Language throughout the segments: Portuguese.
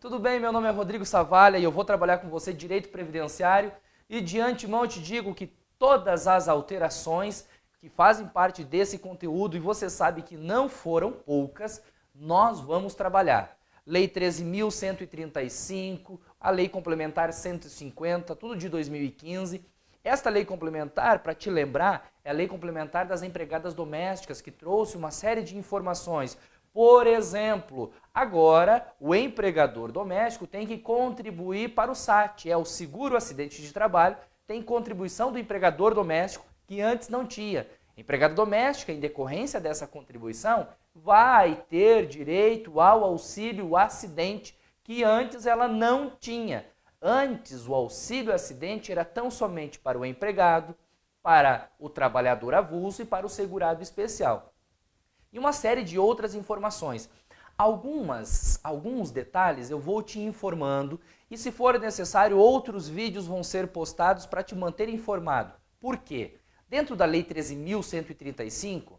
Tudo bem? Meu nome é Rodrigo Savalha e eu vou trabalhar com você direito previdenciário e de antemão eu te digo que todas as alterações que fazem parte desse conteúdo, e você sabe que não foram poucas, nós vamos trabalhar. Lei 13.135, a Lei Complementar 150, tudo de 2015. Esta lei complementar, para te lembrar, é a Lei Complementar das Empregadas Domésticas, que trouxe uma série de informações. Por exemplo, agora o empregador doméstico tem que contribuir para o SAT, é o Seguro Acidente de Trabalho, tem contribuição do empregador doméstico que antes não tinha. Empregada doméstica, em decorrência dessa contribuição, vai ter direito ao auxílio acidente que antes ela não tinha. Antes, o auxílio acidente era tão somente para o empregado, para o trabalhador avulso e para o segurado especial. E uma série de outras informações. Alguns detalhes eu vou te informando e, se for necessário, outros vídeos vão ser postados para te manter informado. Por quê? Dentro da Lei 13.135,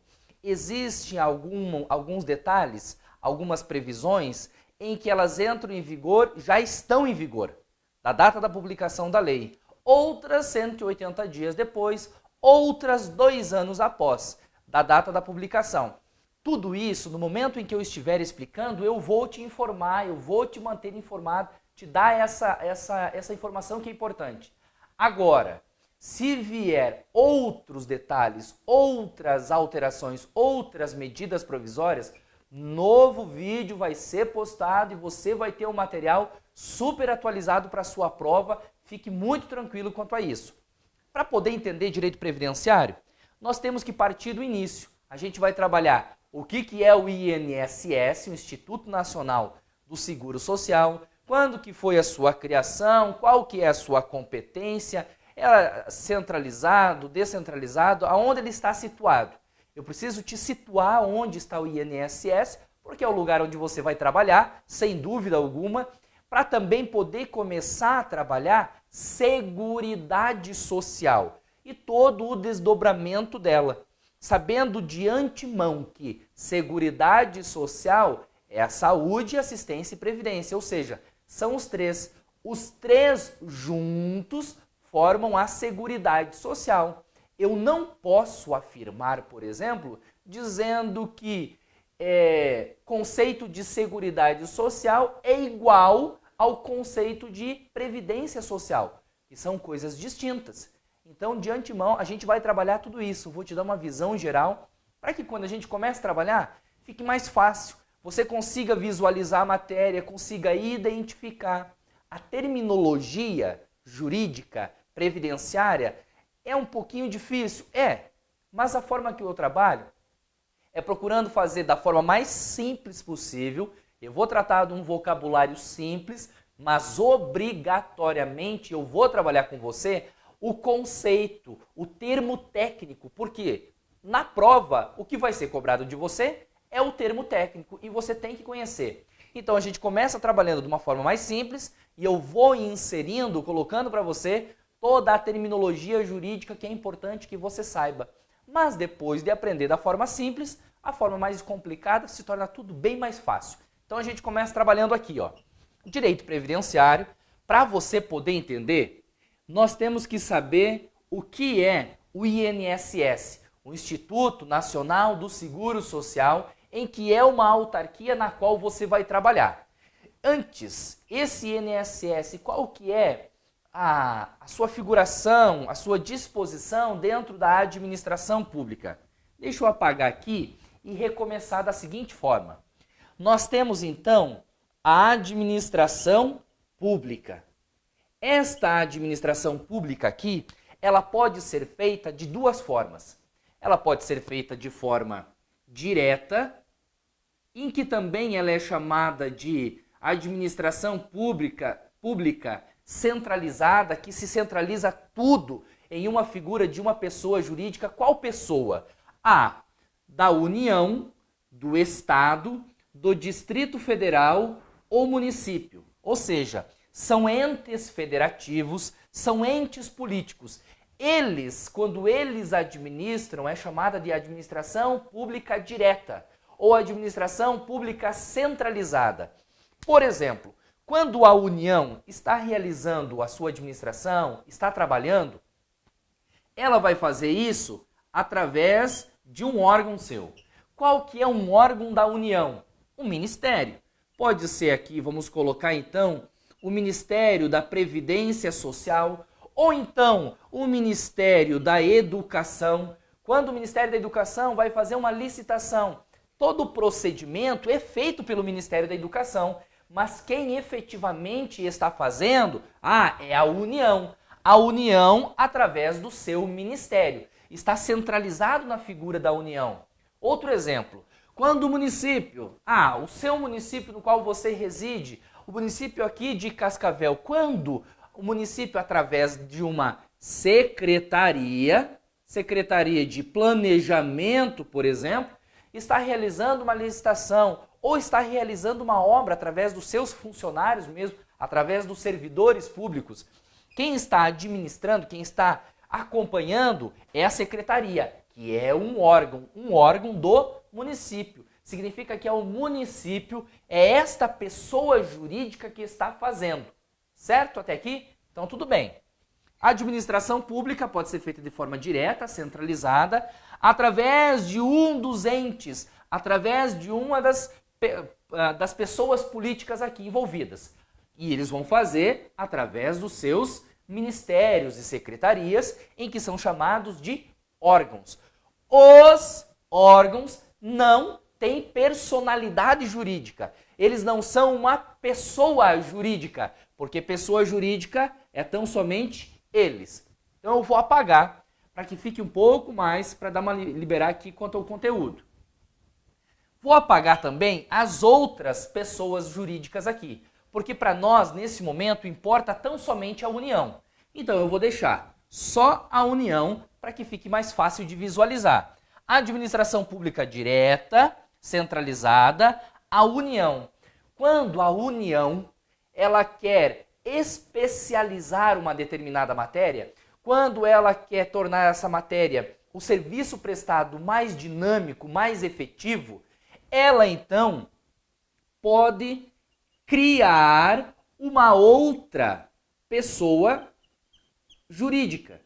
existem alguns detalhes, algumas previsões em que elas entram em vigor, já estão em vigor, da data da publicação da lei. Outras 180 dias depois, outras 2 anos após, da data da publicação. Tudo isso, no momento em que eu estiver explicando, eu vou te informar, eu vou te manter informado, te dar essa informação que é importante. Agora, se vier outros detalhes, outras alterações, outras medidas provisórias, novo vídeo vai ser postado e você vai ter um material super atualizado para a sua prova. Fique muito tranquilo quanto a isso. Para poder entender direito previdenciário, nós temos que partir do início. A gente vai trabalhar o que é o INSS, o Instituto Nacional do Seguro Social, quando que foi a sua criação, qual que é a sua competência, é centralizado, descentralizado, aonde ele está situado. Eu preciso te situar onde está o INSS, porque é o lugar onde você vai trabalhar, sem dúvida alguma, para também poder começar a trabalhar Seguridade Social e todo o desdobramento dela. Sabendo de antemão que Seguridade Social é a saúde, assistência e previdência, ou seja, são os três. Os três juntos formam a Seguridade Social. Eu não posso afirmar, por exemplo, dizendo que conceito de Seguridade Social é igual ao conceito de Previdência Social, que são coisas distintas. Então, de antemão, a gente vai trabalhar tudo isso. Vou te dar uma visão geral para que quando a gente comece a trabalhar, fique mais fácil. Você consiga visualizar a matéria, consiga identificar. A terminologia jurídica, previdenciária, é um pouquinho difícil? Mas a forma que eu trabalho é procurando fazer da forma mais simples possível. Eu vou tratar de um vocabulário simples, mas obrigatoriamente eu vou trabalhar com você o conceito, o termo técnico, porque na prova o que vai ser cobrado de você é o termo técnico e você tem que conhecer. Então a gente começa trabalhando de uma forma mais simples e eu vou inserindo, colocando para você toda a terminologia jurídica que é importante que você saiba. Mas depois de aprender da forma simples, a forma mais complicada se torna tudo bem mais fácil. Então a gente começa trabalhando aqui, ó, direito previdenciário. Para você poder entender, nós temos que saber o que é o INSS, o Instituto Nacional do Seguro Social, em que é uma autarquia na qual você vai trabalhar. Antes, esse INSS, qual que é a sua figuração, a sua disposição dentro da administração pública? Deixa eu apagar aqui e recomeçar da seguinte forma. Nós temos, então, a administração pública. Esta administração pública aqui, ela pode ser feita de duas formas. Ela pode ser feita de forma direta, em que também ela é chamada de administração pública centralizada, que se centraliza tudo em uma figura de uma pessoa jurídica. Qual pessoa? Da União, do Estado, do Distrito Federal ou município. Ou seja, são entes federativos, são entes políticos. Eles, quando eles administram, é chamada de administração pública direta ou administração pública centralizada. Por exemplo, Quando a União está realizando a sua administração, está trabalhando, ela vai fazer isso através de um órgão seu. Qual que é um órgão da União? Um ministério. Pode ser aqui, vamos colocar então, o Ministério da Previdência Social, ou então o Ministério da Educação. Quando o Ministério da Educação vai fazer uma licitação, todo o procedimento é feito pelo Ministério da Educação, mas quem efetivamente está fazendo, é a União. A União através do seu ministério. Está centralizado na figura da União. Outro exemplo, quando o município, o seu município no qual você reside, o município aqui de Cascavel, quando o município através de uma secretaria de planejamento, por exemplo, está realizando uma licitação ou está realizando uma obra através dos seus funcionários mesmo, através dos servidores públicos. Quem está administrando, quem está acompanhando é a secretaria, que é um órgão do município. Significa que é o município, é esta pessoa jurídica que está fazendo. Certo até aqui? Então tudo bem. A administração pública pode ser feita de forma direta, centralizada, através de um dos entes, através de uma das pessoas políticas aqui envolvidas. E eles vão fazer através dos seus ministérios e secretarias, em que são chamados de órgãos. Os órgãos não têm personalidade jurídica. Eles não são uma pessoa jurídica, porque pessoa jurídica é tão somente eles. Então eu vou apagar para que fique um pouco mais, para liberar aqui quanto ao conteúdo. Vou apagar também as outras pessoas jurídicas aqui, porque para nós, nesse momento, importa tão somente a União. Então eu vou deixar só a União para que fique mais fácil de visualizar. A administração pública direta, centralizada, a União. Quando a União ela quer especializar uma determinada matéria, quando ela quer tornar essa matéria, o serviço prestado mais dinâmico, mais efetivo, ela então pode criar uma outra pessoa jurídica.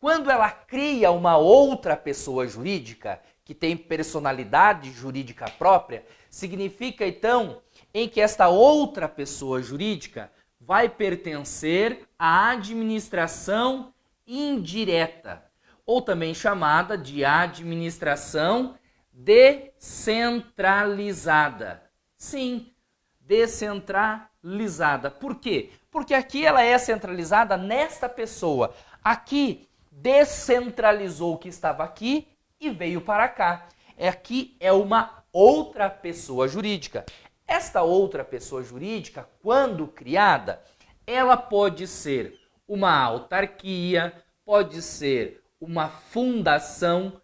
Quando ela cria uma outra pessoa jurídica, que tem personalidade jurídica própria, significa então em que esta outra pessoa jurídica vai pertencer à administração indireta, ou também chamada de administração descentralizada. Sim, descentralizada. Por quê? Porque aqui ela é centralizada nesta pessoa. Aqui descentralizou o que estava aqui e veio para cá. Aqui é uma outra pessoa jurídica. Esta outra pessoa jurídica, quando criada, ela pode ser uma autarquia, pode ser uma fundação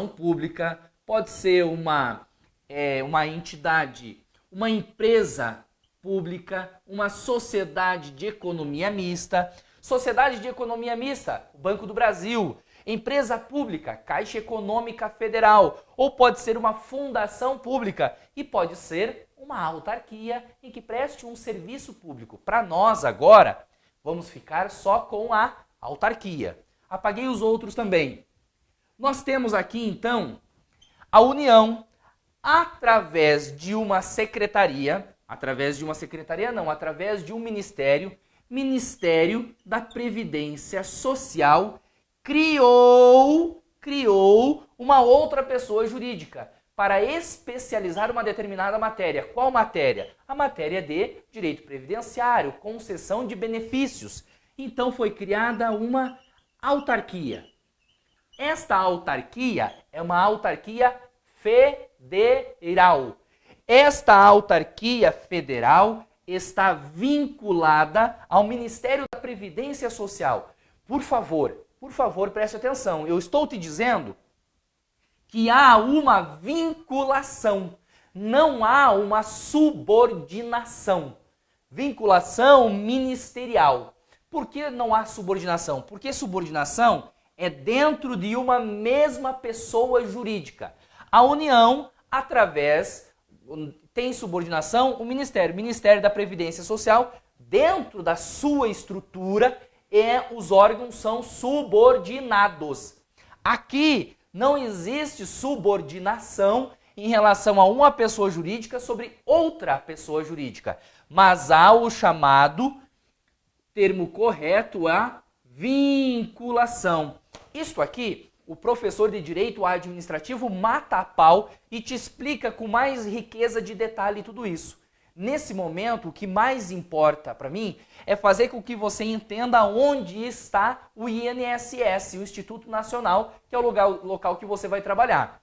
pública, pode ser uma entidade, uma empresa pública, uma sociedade de economia mista. Sociedade de economia mista, o Banco do Brasil. Empresa pública, Caixa Econômica Federal. Ou pode ser uma fundação pública e pode ser uma autarquia em que preste um serviço público. Para nós agora, vamos ficar só com a autarquia. Apaguei os outros também. Nós temos aqui então a União através de uma secretaria, através de um ministério, Ministério da Previdência Social, criou uma outra pessoa jurídica para especializar uma determinada matéria. Qual matéria? A matéria de direito previdenciário, concessão de benefícios. Então foi criada uma autarquia. Esta autarquia é uma autarquia federal. Esta autarquia federal está vinculada ao Ministério da Previdência Social. Por favor, preste atenção. Eu estou te dizendo que há uma vinculação, não há uma subordinação. Vinculação ministerial. Por que não há subordinação? Porque subordinação é dentro de uma mesma pessoa jurídica. A União, através tem subordinação? O Ministério da Previdência Social, dentro da sua estrutura, os órgãos são subordinados. Aqui não existe subordinação em relação a uma pessoa jurídica sobre outra pessoa jurídica, mas há o chamado, termo correto, a vinculação. Isto aqui, o professor de Direito Administrativo mata a pau e te explica com mais riqueza de detalhe tudo isso. Nesse momento, o que mais importa para mim é fazer com que você entenda onde está o INSS, o Instituto Nacional, que é o local que você vai trabalhar.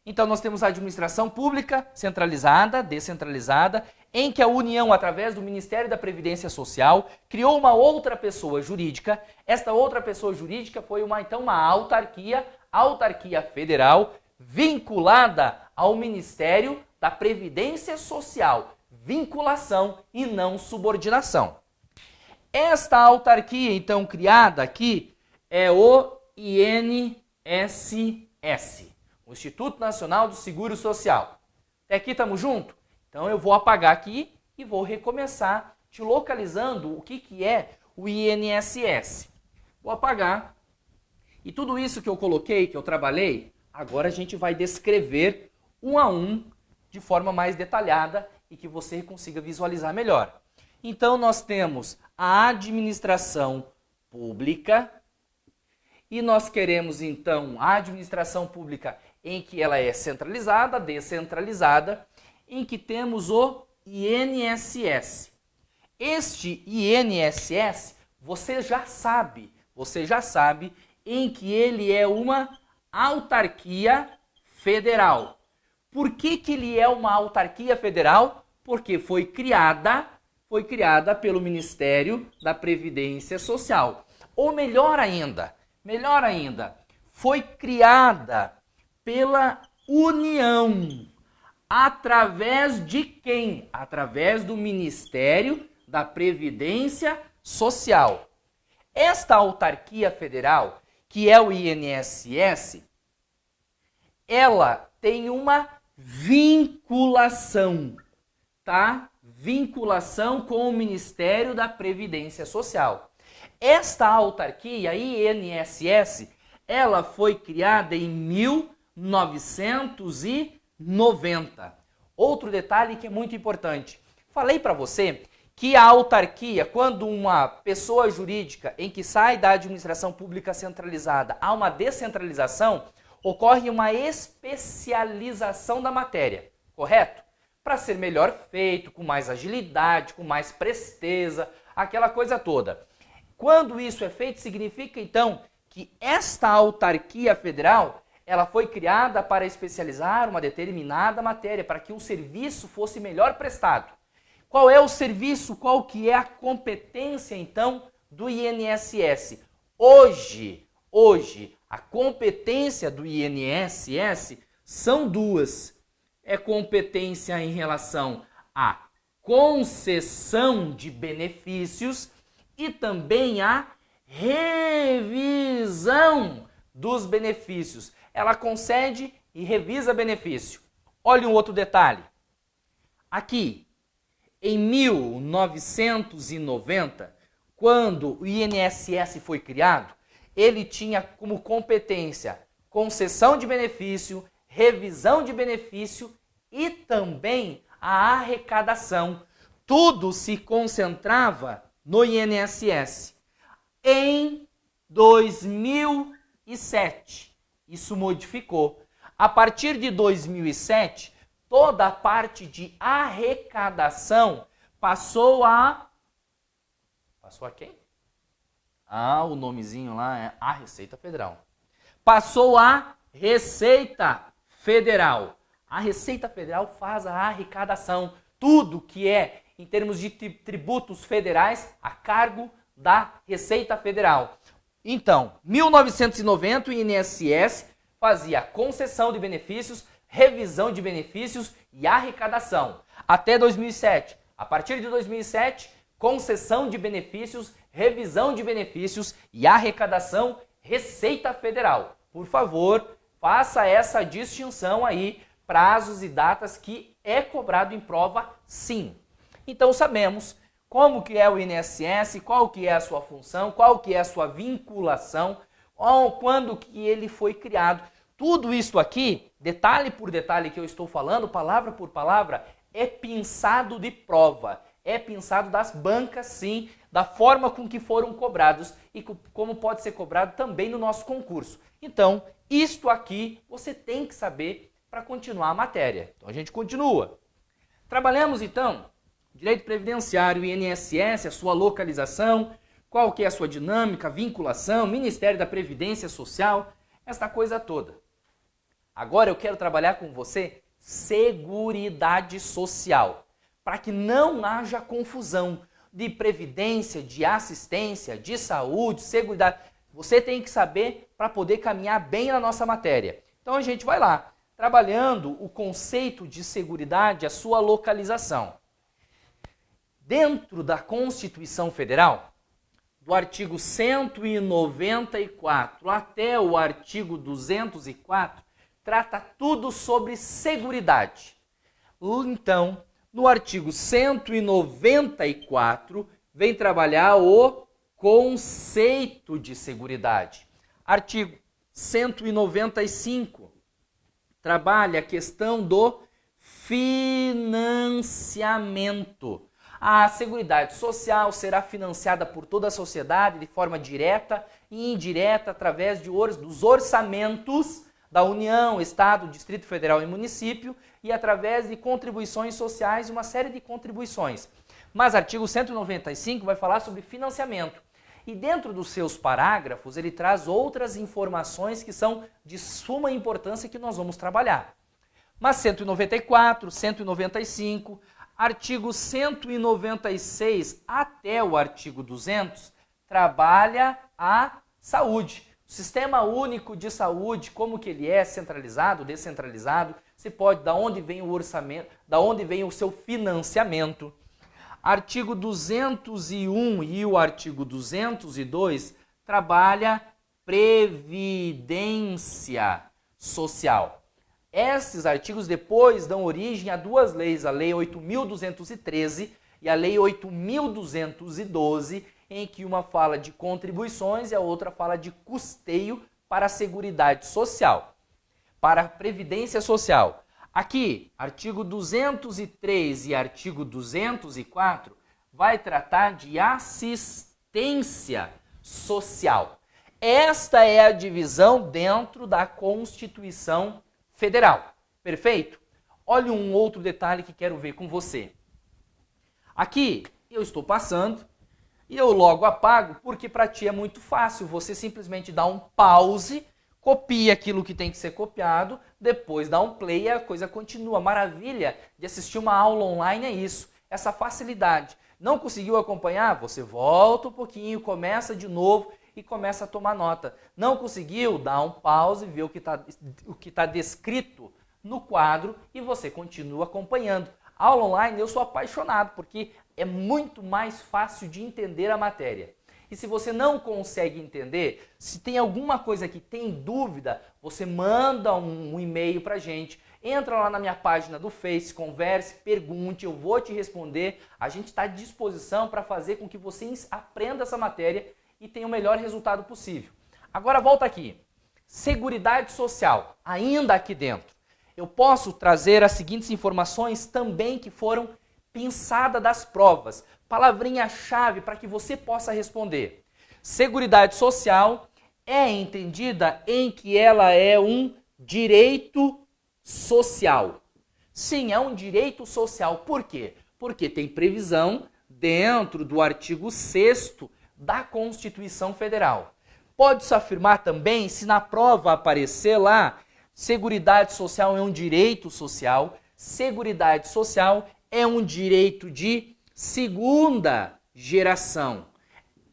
Então, nós temos a administração pública centralizada, descentralizada, em que a União, através do Ministério da Previdência Social, criou uma outra pessoa jurídica. Esta outra pessoa jurídica foi uma autarquia federal, vinculada ao Ministério da Previdência Social. Vinculação e não subordinação. Esta autarquia, então, criada aqui, é o INSS. O Instituto Nacional do Seguro Social. Até aqui estamos juntos? Então eu vou apagar aqui e vou recomeçar te localizando o que é o INSS. Vou apagar. E tudo isso que eu coloquei, que eu trabalhei, agora a gente vai descrever um a um de forma mais detalhada e que você consiga visualizar melhor. Então nós temos a administração pública e nós queremos então a administração pública em que ela é centralizada, descentralizada, em que temos o INSS. Este INSS, você já sabe em que ele é uma autarquia federal. Por que ele é uma autarquia federal? Porque foi criada pelo Ministério da Previdência Social. Ou melhor ainda, foi criada pela União. Através de quem? Através do Ministério da Previdência Social. Esta autarquia federal, que é o INSS, ela tem uma vinculação, tá? Vinculação com o Ministério da Previdência Social. Esta autarquia, INSS, ela foi criada em 1990. Outro detalhe que é muito importante. Falei para você que a autarquia, quando uma pessoa jurídica em que sai da administração pública centralizada há uma descentralização, ocorre uma especialização da matéria, correto? Para ser melhor feito, com mais agilidade, com mais presteza, aquela coisa toda. Quando isso é feito, significa então que esta autarquia federal, ela foi criada para especializar uma determinada matéria, para que o serviço fosse melhor prestado. Qual é o serviço? Qual que é a competência, então, do INSS? Hoje, a competência do INSS são duas. É competência em relação à concessão de benefícios e também a revisão dos benefícios. Ela concede e revisa benefício. Olha um outro detalhe. Aqui, em 1990, quando o INSS foi criado, ele tinha como competência concessão de benefício, revisão de benefício e também a arrecadação. Tudo se concentrava no INSS. Em 2007, isso modificou. A partir de 2007, toda a parte de arrecadação passou a quem? O nomezinho lá é a Receita Federal. Passou a Receita Federal. A Receita Federal faz a arrecadação. Tudo que é, em termos de tributos federais, a cargo da Receita Federal. Então, 1990, o INSS fazia concessão de benefícios, revisão de benefícios e arrecadação. Até 2007. A partir de 2007, concessão de benefícios, revisão de benefícios e arrecadação, Receita Federal. Por favor, faça essa distinção aí, prazos e datas que é cobrado em prova, sim. Então sabemos como que é o INSS, qual que é a sua função, qual que é a sua vinculação, quando que ele foi criado. Tudo isso aqui, detalhe por detalhe que eu estou falando, palavra por palavra, é pinçado de prova. É pinçado das bancas, sim, da forma com que foram cobrados e como pode ser cobrado também no nosso concurso. Então, isto aqui você tem que saber para continuar a matéria. Então, a gente continua. Trabalhamos, então, direito previdenciário, INSS, a sua localização, qual que é a sua dinâmica, vinculação, Ministério da Previdência Social, essa coisa toda. Agora eu quero trabalhar com você Seguridade Social, para que não haja confusão de previdência, de assistência, de saúde, seguridade. Você tem que saber para poder caminhar bem na nossa matéria. Então a gente vai lá, trabalhando o conceito de seguridade, a sua localização. Dentro da Constituição Federal, do artigo 194 até o artigo 204, trata tudo sobre seguridade. Então, no artigo 194, vem trabalhar o conceito de seguridade. Artigo 195, trabalha a questão do financiamento. A Seguridade Social será financiada por toda a sociedade de forma direta e indireta através dos orçamentos da União, Estado, Distrito Federal e município e através de contribuições sociais, uma série de contribuições. Mas o artigo 195 vai falar sobre financiamento. E dentro dos seus parágrafos ele traz outras informações que são de suma importância que nós vamos trabalhar. Mas 194, 195, artigo 196 até o artigo 200 trabalha a saúde. O Sistema Único de Saúde, como que ele é centralizado, descentralizado, se pode, da onde vem o orçamento, da onde vem o seu financiamento. Artigo 201 e o artigo 202 trabalha previdência social. Esses artigos depois dão origem a duas leis, a Lei 8.213 e a Lei 8.212, em que uma fala de contribuições e a outra fala de custeio para a Seguridade Social, para a Previdência Social. Aqui, artigo 203 e artigo 204 vai tratar de assistência social. Esta é a divisão dentro da Constituição Federal. Perfeito? Olha um outro detalhe que quero ver com você. Aqui eu estou passando e eu logo apago porque para ti é muito fácil. Você simplesmente dá um pause, copia aquilo que tem que ser copiado, depois dá um play e a coisa continua. A maravilha de assistir uma aula online é isso, essa facilidade. Não conseguiu acompanhar? Você volta um pouquinho, começa de novo e começa a tomar nota. Não conseguiu? Dá um pause, vê o que tá descrito no quadro e você continua acompanhando. Aula online eu sou apaixonado porque é muito mais fácil de entender a matéria. E se você não consegue entender, se tem alguma coisa que tem dúvida, você manda um e-mail pra gente, entra lá na minha página do Face, converse, pergunte, eu vou te responder. A gente está à disposição para fazer com que você aprenda essa matéria e tenha o melhor resultado possível. Agora volta aqui. Seguridade Social, ainda aqui dentro. Eu posso trazer as seguintes informações também que foram pinçadas das provas. Palavrinha-chave para que você possa responder. Seguridade Social é entendida em que ela é um direito social. Sim, é um direito social. Por quê? Porque tem previsão dentro do artigo 6º da Constituição Federal. Pode-se afirmar também, se na prova aparecer lá, Seguridade Social é um direito social, Seguridade Social é um direito de segunda geração.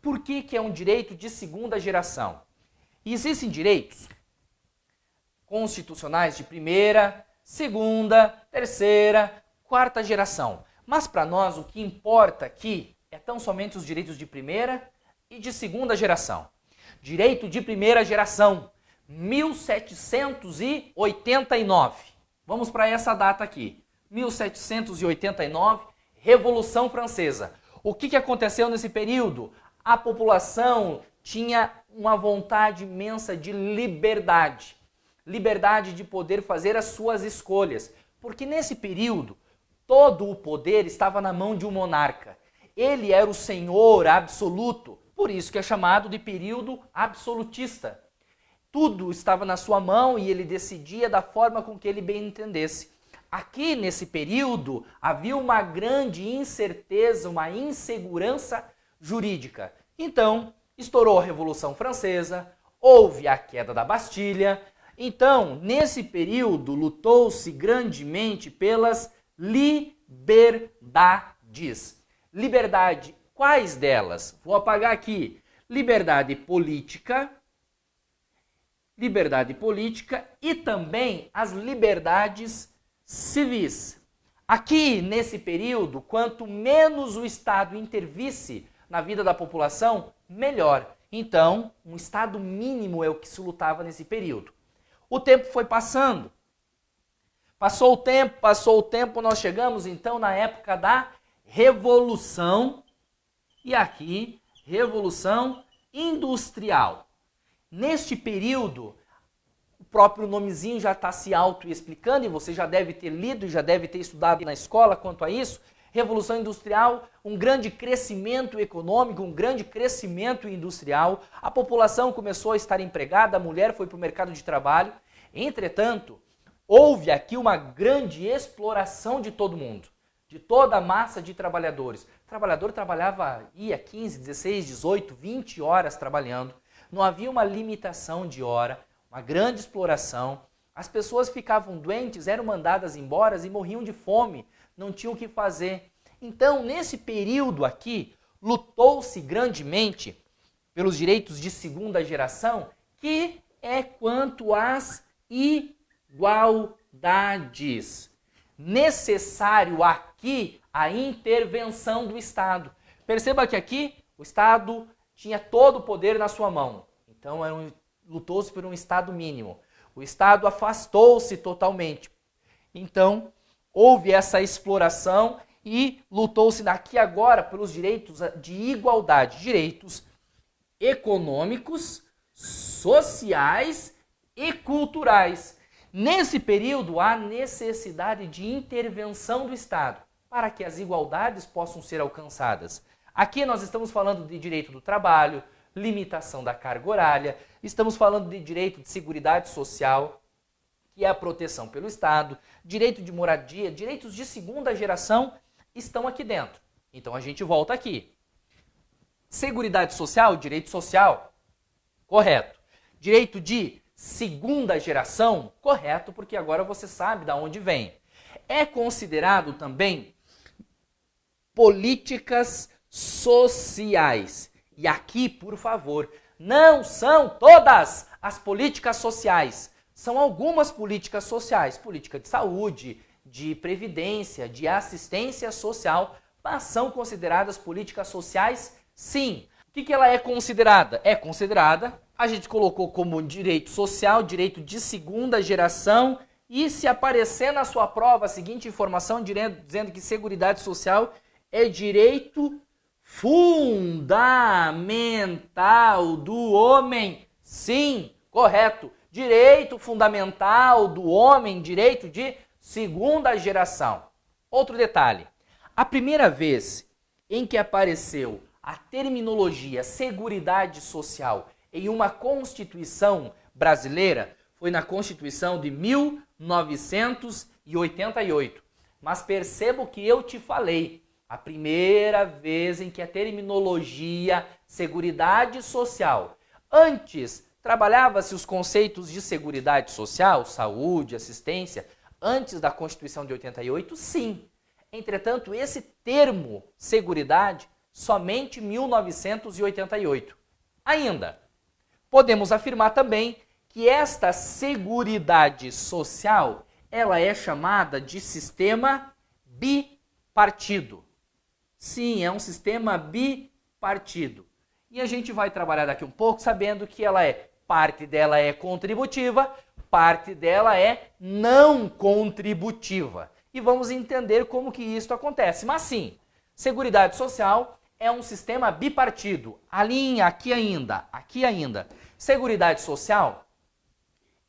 Por que é um direito de segunda geração? Existem direitos constitucionais de primeira, segunda, terceira, quarta geração. Mas para nós o que importa aqui é tão somente os direitos de primeira e de segunda geração. Direito de primeira geração, 1789. Vamos para essa data aqui. 1789, Revolução Francesa. O que aconteceu nesse período? A população tinha uma vontade imensa de liberdade. Liberdade de poder fazer as suas escolhas. Porque nesse período, todo o poder estava na mão de um monarca. Ele era o senhor absoluto, por isso que é chamado de período absolutista. Tudo estava na sua mão e ele decidia da forma com que ele bem entendesse. Aqui, nesse período, havia uma grande incerteza, uma insegurança jurídica. Então, estourou a Revolução Francesa, houve a queda da Bastilha. Então, nesse período, lutou-se grandemente pelas liberdades. Liberdade, quais delas? Vou apagar aqui. Liberdade política e também as liberdades civis. Aqui, nesse período, quanto menos o Estado intervisse na vida da população, melhor. Então, um Estado mínimo é o que se lutava nesse período. O tempo foi passando. Passou o tempo, nós chegamos então na época da Revolução. E aqui, Revolução Industrial. Neste período, o próprio nomezinho já está se auto-explicando e você já deve ter lido, já deve ter estudado na escola quanto a isso. Revolução Industrial, um grande crescimento econômico, um grande crescimento industrial. A população começou a estar empregada, a mulher foi para o mercado de trabalho. Entretanto, houve aqui uma grande exploração de todo mundo, de toda a massa de trabalhadores. O trabalhador ia 15, 16, 18, 20 horas trabalhando. Não havia uma limitação de hora, uma grande exploração. As pessoas ficavam doentes, eram mandadas embora e morriam de fome, não tinham o que fazer. Então, nesse período aqui, lutou-se grandemente pelos direitos de segunda geração, que é quanto às igualdades. Necessário aqui a intervenção do Estado. Perceba que aqui o Estado tinha todo o poder na sua mão. Então, lutou-se por um Estado mínimo. O Estado afastou-se totalmente. Então, houve essa exploração e lutou-se daqui agora pelos direitos de igualdade, direitos econômicos, sociais e culturais. Nesse período, há necessidade de intervenção do Estado para que as igualdades possam ser alcançadas. Aqui nós estamos falando de direito do trabalho, limitação da carga horária, estamos falando de direito de seguridade social, que é a proteção pelo Estado, direito de moradia, direitos de segunda geração estão aqui dentro. Então a gente volta aqui. Seguridade social, direito social, correto. Direito de segunda geração, correto, porque agora você sabe de onde vem. É considerado também políticas sociais. E aqui, por favor, não são todas as políticas sociais. São algumas políticas sociais, política de saúde, de previdência, de assistência social, mas são consideradas políticas sociais, sim. O que ela é considerada? É considerada, a gente colocou como direito social, direito de segunda geração, e se aparecer na sua prova a seguinte informação dizendo que seguridade social é direito fundamental do homem, sim, correto. Direito fundamental do homem, direito de segunda geração. Outro detalhe, a primeira vez em que apareceu a terminologia Seguridade Social em uma Constituição brasileira foi na Constituição de 1988. Mas perceba o que eu te falei, a primeira vez em que a terminologia Seguridade Social, antes trabalhava-se os conceitos de seguridade social, saúde, assistência, antes da Constituição de 88, sim. Entretanto, esse termo, seguridade, somente 1988. Ainda, podemos afirmar também que esta seguridade social, ela é chamada de sistema bipartido. Sim, é um sistema bipartido. E a gente vai trabalhar daqui um pouco sabendo que parte dela é contributiva, parte dela é não contributiva. e vamos entender como que isso acontece. Mas sim, Seguridade Social é um sistema bipartido. A linha aqui ainda. Seguridade Social,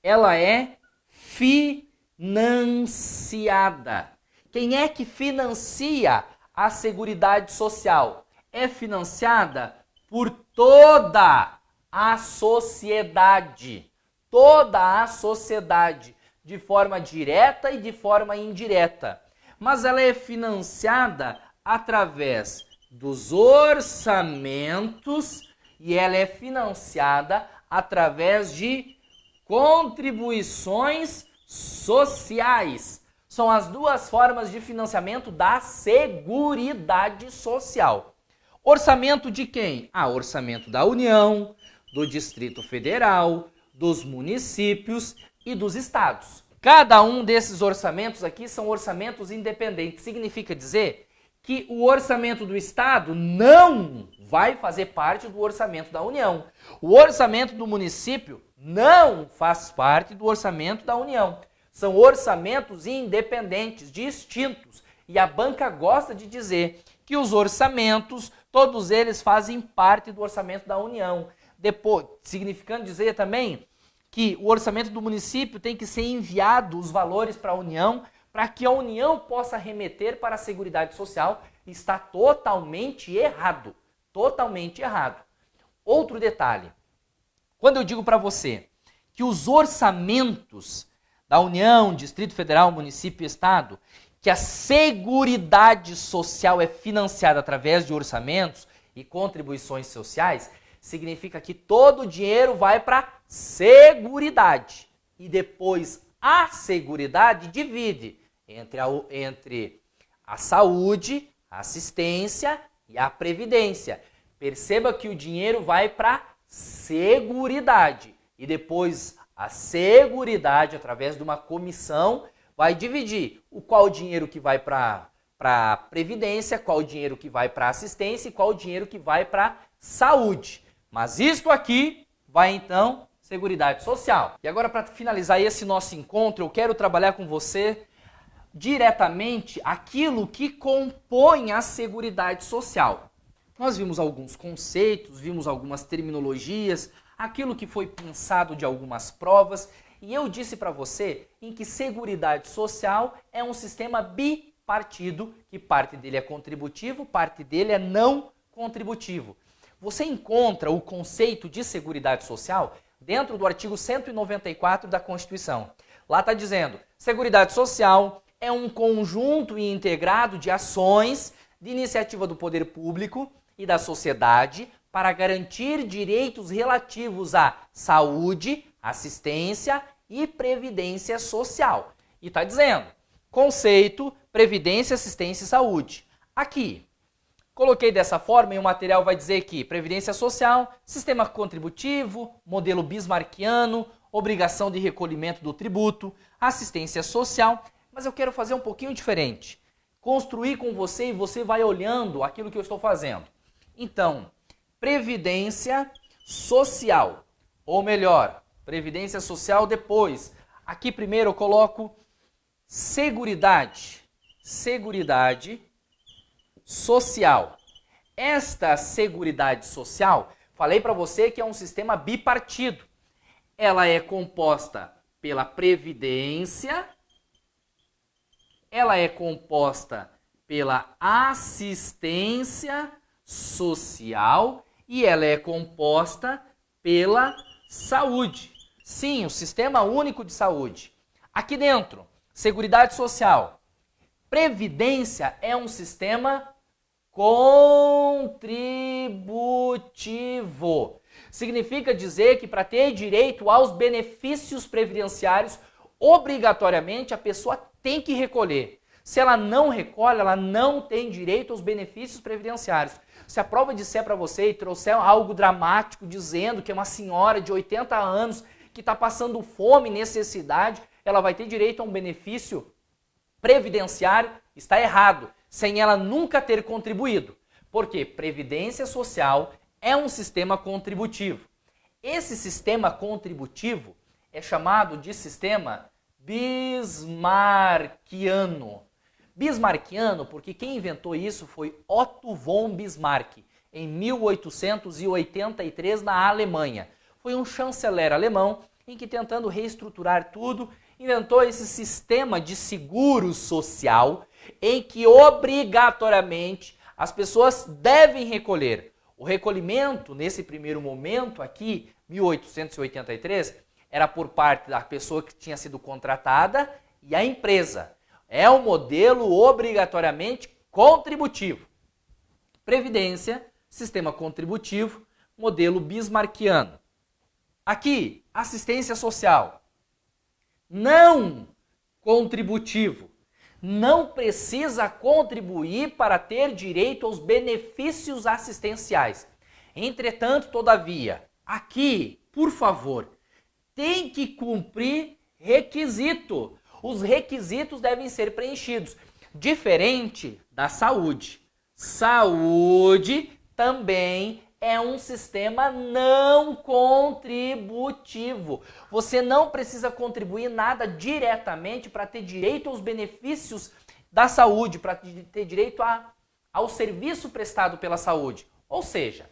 ela é financiada. Quem é que financia a Seguridade Social? É financiada por toda a sociedade. Toda a sociedade, de forma direta e de forma indireta. Mas ela é financiada através dos orçamentos e ela é financiada através de contribuições sociais. São as duas formas de financiamento da Seguridade Social. Orçamento de quem? Orçamento da União, do Distrito Federal, dos municípios e dos estados. Cada um desses orçamentos aqui são orçamentos independentes. Significa dizer que o orçamento do estado não vai fazer parte do orçamento da União. O orçamento do município não faz parte do orçamento da União. São orçamentos independentes, distintos. E a banca gosta de dizer que os orçamentos, todos eles fazem parte do orçamento da União. Depois, significando dizer também que o orçamento do município tem que ser enviado os valores para a União, para que a União possa remeter para a Seguridade Social. Está totalmente errado. Totalmente errado. Outro detalhe. Quando eu digo para você que os orçamentos da União, Distrito Federal, município e estado, que a Seguridade Social é financiada através de orçamentos e contribuições sociais, significa que todo o dinheiro vai para Seguridade. E depois a Seguridade divide entre a saúde, a assistência e a previdência. Perceba que o dinheiro vai para Seguridade. E depois a Seguridade, através de uma comissão, vai dividir qual o dinheiro que vai para a previdência, qual o dinheiro que vai para assistência e qual o dinheiro que vai para saúde. Mas isto aqui vai então Seguridade Social. E agora, para finalizar esse nosso encontro, eu quero trabalhar com você diretamente aquilo que compõe a Seguridade Social. Nós vimos alguns conceitos, vimos algumas terminologias, aquilo que foi pensado de algumas provas, e eu disse para você em que Seguridade Social é um sistema bipartido, que parte dele é contributivo, parte dele é não contributivo. Você encontra o conceito de Seguridade Social dentro do artigo 194 da Constituição. Lá está dizendo, Seguridade Social é um conjunto integrado de ações de iniciativa do poder público e da sociedade para garantir direitos relativos à saúde, assistência e previdência social. E está dizendo, conceito, previdência, assistência e saúde. Aqui, coloquei dessa forma e o material vai dizer que previdência social, sistema contributivo, modelo bismarckiano, obrigação de recolhimento do tributo, assistência social, mas eu quero fazer um pouquinho diferente. Construir com você e você vai olhando aquilo que eu estou fazendo. Então, previdência social, ou melhor, previdência social depois. Aqui primeiro eu coloco Seguridade Social. Esta Seguridade Social, falei para você que é um sistema bipartido. Ela é composta pela Previdência, ela é composta pela Assistência Social e ela é composta pela Saúde. Sim, o Sistema Único de Saúde. Aqui dentro, Seguridade Social. Previdência é um sistema contributivo. Significa dizer que para ter direito aos benefícios previdenciários, obrigatoriamente a pessoa tem que recolher. Se ela não recolhe, ela não tem direito aos benefícios previdenciários. Se a prova disser para você e trouxer algo dramático dizendo que é uma senhora de 80 anos que está passando fome e necessidade, ela vai ter direito a um benefício previdenciário, está errado, sem ela nunca ter contribuído. Porque Previdência Social é um sistema contributivo. Esse sistema contributivo é chamado de sistema bismarckiano. Bismarckiano, porque quem inventou isso foi Otto von Bismarck, em 1883 na Alemanha. Foi um chanceler alemão em que, tentando reestruturar tudo, inventou esse sistema de seguro social em que obrigatoriamente as pessoas devem recolher. O recolhimento, nesse primeiro momento aqui, 1883, era por parte da pessoa que tinha sido contratada e a empresa. É um modelo obrigatoriamente contributivo. Previdência, sistema contributivo, modelo bismarckiano. Aqui, assistência social. Não contributivo. Não precisa contribuir para ter direito aos benefícios assistenciais. Entretanto, todavia, aqui, por favor, tem que cumprir requisito. Os requisitos devem ser preenchidos. Diferente da saúde. Saúde também é um sistema não contributivo. Você não precisa contribuir nada diretamente para ter direito aos benefícios da saúde, para ter direito ao serviço prestado pela saúde. Ou seja,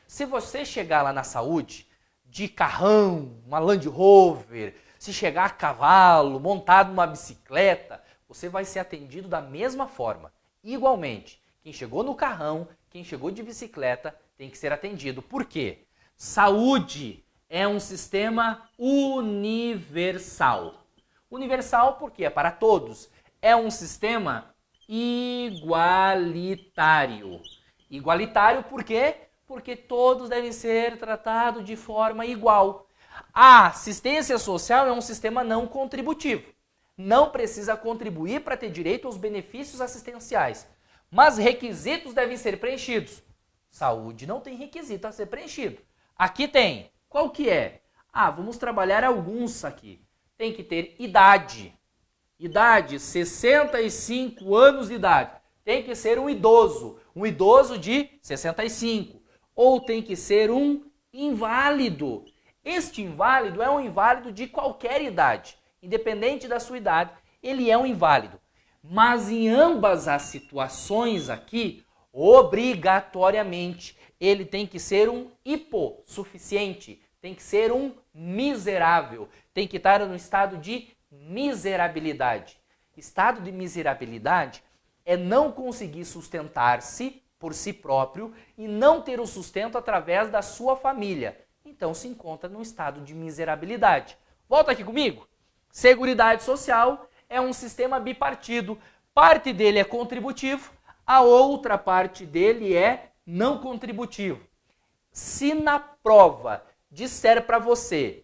se você chegar lá na saúde de carrão, uma Land Rover, se chegar a cavalo, montado numa bicicleta, você vai ser atendido da mesma forma. Igualmente, quem chegou no carrão, quem chegou de bicicleta, tem que ser atendido. Por quê? Saúde é um sistema universal. Universal porque é para todos. É um sistema igualitário. Igualitário por quê? Porque todos devem ser tratados de forma igual. A assistência social é um sistema não contributivo. Não precisa contribuir para ter direito aos benefícios assistenciais. Mas requisitos devem ser preenchidos. Saúde não tem requisito a ser preenchido. Aqui tem. Qual que é? Vamos trabalhar alguns aqui. Tem que ter idade. Idade, 65 anos de idade. Tem que ser um idoso. Um idoso de 65. Ou tem que ser um inválido. Este inválido é um inválido de qualquer idade. Independente da sua idade, ele é um inválido. Mas em ambas as situações aqui, obrigatoriamente, ele tem que ser um hipossuficiente, tem que ser um miserável, tem que estar no estado de miserabilidade. Estado de miserabilidade é não conseguir sustentar-se por si próprio e não ter o sustento através da sua família. Então se encontra num estado de miserabilidade. Volta aqui comigo. Seguridade Social é um sistema bipartido. Parte dele é contributivo, a outra parte dele é não contributivo. Se na prova disser para você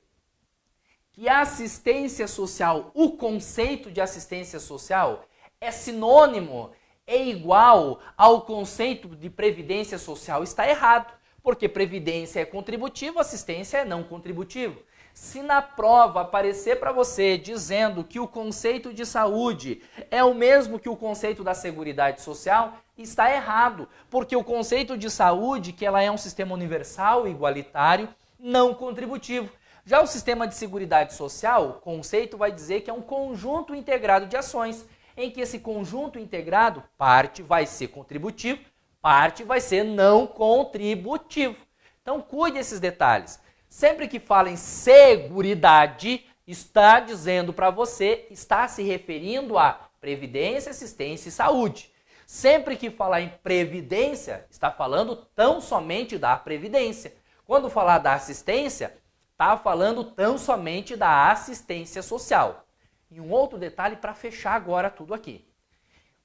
que a assistência social, o conceito de assistência social é sinônimo, é igual ao conceito de previdência social, está errado, porque previdência é contributivo, assistência é não contributivo. Se na prova aparecer para você dizendo que o conceito de saúde é o mesmo que o conceito da Seguridade Social, está errado, porque o conceito de saúde, que ela é um sistema universal, igualitário, não contributivo. Já o sistema de Seguridade Social, o conceito vai dizer que é um conjunto integrado de ações, em que esse conjunto integrado, parte vai ser contributivo, parte vai ser não contributivo. Então cuide desses detalhes. Sempre que fala em seguridade, está dizendo para você, está se referindo a previdência, assistência e saúde. Sempre que falar em previdência, está falando tão somente da previdência. Quando falar da assistência, está falando tão somente da assistência social. E um outro detalhe para fechar agora tudo aqui.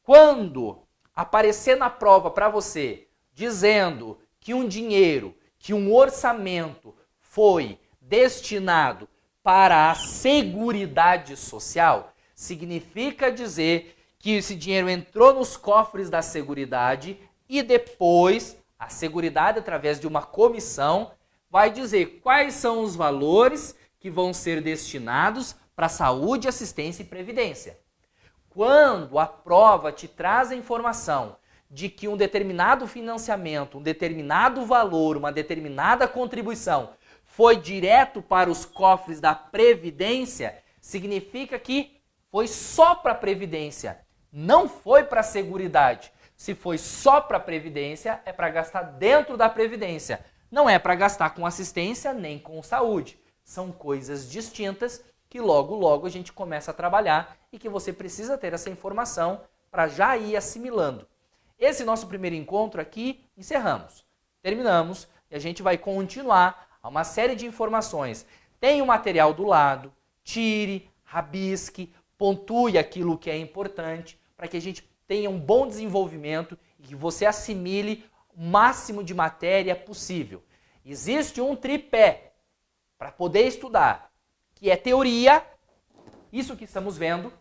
Quando aparecer na prova para você dizendo que um dinheiro, que um orçamento foi destinado para a Seguridade Social, significa dizer que esse dinheiro entrou nos cofres da Seguridade e depois a Seguridade, através de uma comissão, vai dizer quais são os valores que vão ser destinados para saúde, assistência e previdência. Quando a prova te traz a informação de que um determinado financiamento, um determinado valor, uma determinada contribuição foi direto para os cofres da Previdência, significa que foi só para a Previdência, não foi para a Seguridade. Se foi só para a Previdência, é para gastar dentro da Previdência. Não é para gastar com assistência nem com saúde. São coisas distintas que logo, logo a gente começa a trabalhar e que você precisa ter essa informação para já ir assimilando. Esse nosso primeiro encontro aqui, encerramos. Terminamos e a gente vai continuar uma série de informações. Tem o material do lado, tire, rabisque, pontue aquilo que é importante para que a gente tenha um bom desenvolvimento e que você assimile o máximo de matéria possível. Existe um tripé para poder estudar, que é teoria, isso que estamos vendo,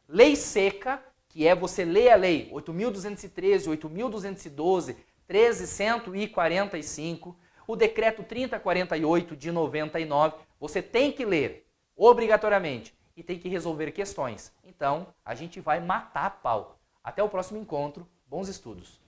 lei seca, que é você ler a lei 8.213, 8.212, 13.145, o decreto 3048 de 99, você tem que ler obrigatoriamente e tem que resolver questões. Então, a gente vai matar a pau. Até o próximo encontro, bons estudos!